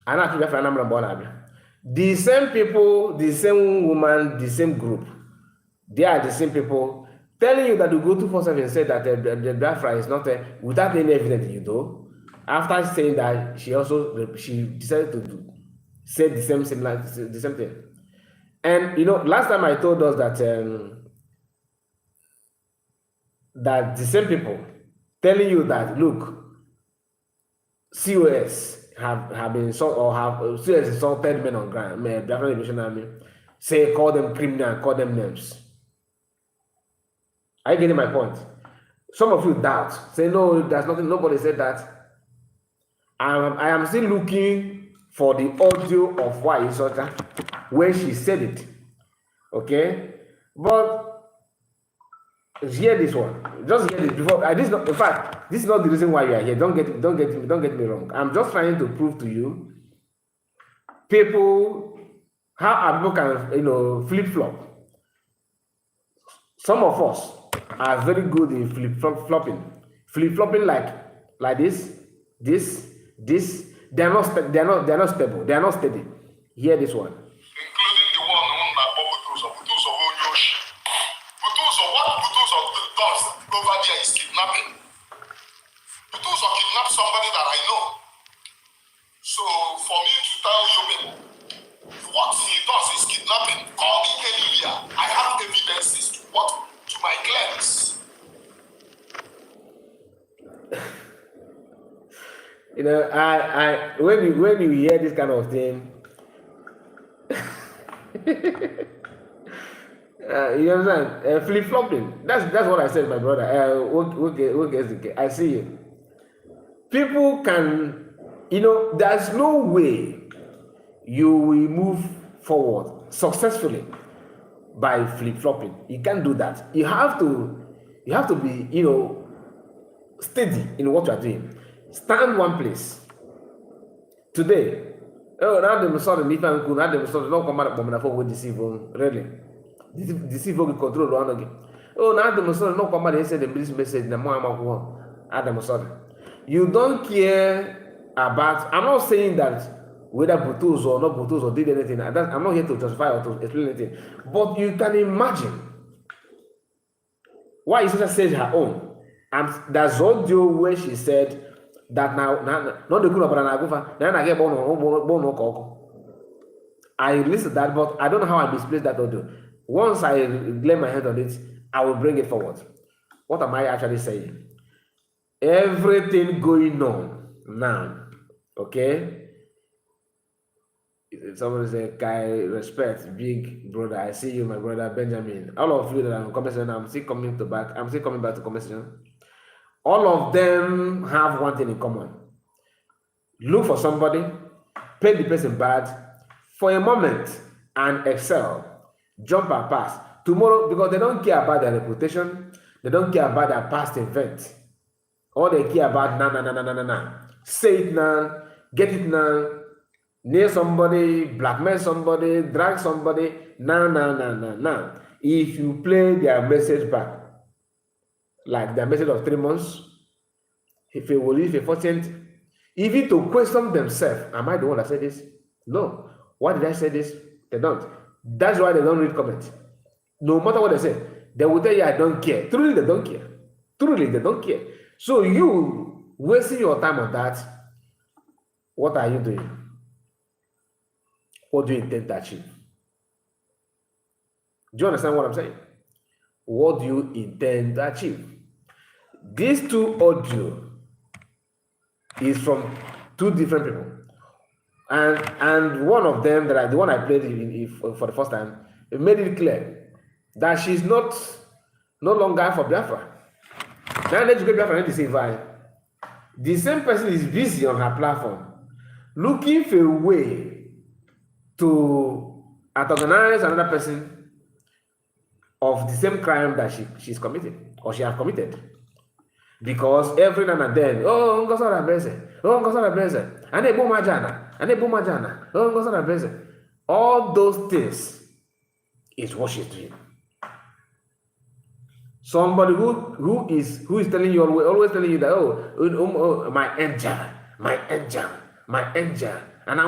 And actually, the same people, the same woman, the same group, they are the same people telling you that you go 247 and say that the Biafra is not without any evidence, you know. After saying that, she decided to say the same thing. And you know, last time I told us that that the same people telling you that look, COS have been COS insulted men on ground, Biafra Liberation Army, say call them criminal and call them names. Are you getting my point? Some of you doubt, say no, there's nothing, nobody said that. I am still looking for the audio of why Isota when she said it. Okay? But hear this one. Just hear this before. In fact, this is not the reason why you are here. Don't get me wrong. I'm just trying to prove to you how people can flip-flop. Some of us are very good in flip-flopping. Flip-flopping like this. They're not stable. They're not steady. Hear this one. Including the one that Butuzor. Butuzor Onyoshi. Butuzor, what Butuzor does over there is kidnapping. Butuzor kidnapped somebody that I know. So for me to tell you people, what he does is kidnapping. Call me anywhere. I have evidences to my claims. You know, I when you hear this kind of thing, you understand? Flip-flopping. That's what I said, my brother. I see you. People can, there's no way you will move forward successfully by flip-flopping. You can't do that. You have to be, steady in what you are doing. Stand one place. Today, now them sorry, if I'm cool, now them sorry, no come out for deceive really. Deceive will control one again. Oh, now them sorry, no come out and say the message, the more Adam sorry. You don't care about, I'm not saying that whether Butuzor or not Butuzor did anything. I'm not here to justify or to explain anything. But you can imagine why Isisa says her own. And that's audio where she said that now not the good about I listened to that, but I don't know how I misplaced that audio. Once I lay my hand on it, I will bring it forward. What am I actually saying? Everything going on now, okay? Somebody say, Kai, respect, big brother. I see you, my brother Benjamin. All of you that are in conversation, I'm still coming back to conversation. All of them have one thing in common. Look for somebody, paint the person bad for a moment and excel, jump and pass. Tomorrow, because they don't care about their reputation, they don't care about their past event. All they care about, nah. Say it now, get it now, nail somebody, blackmail somebody, drag somebody, nah. If you play their message back, like their message of 3 months, if they will leave a 14th, even to question themselves, am I the one that said this? No. Why did I say this? They don't. That's why they don't read comments. No matter what they say, they will tell you, I don't care. Truly, they don't care. Truly, they don't care. So you wasting your time on that, what are you doing? What do you intend to achieve? Do you understand what I'm saying? What do you intend to achieve? These two audio is from two different people, and one of them the one I played for the first time, it made it clear that she's no longer for Biafra. Now let's go Biafra and deceive her. The same person is busy on her platform, looking for a way to antagonize another person of the same crime that she's committed or she has committed. Because every now and then, ngosara beze, ane bumajana, ngosara beze. All those things is what she's doing. Somebody who is telling you always telling you that my angel, and I'm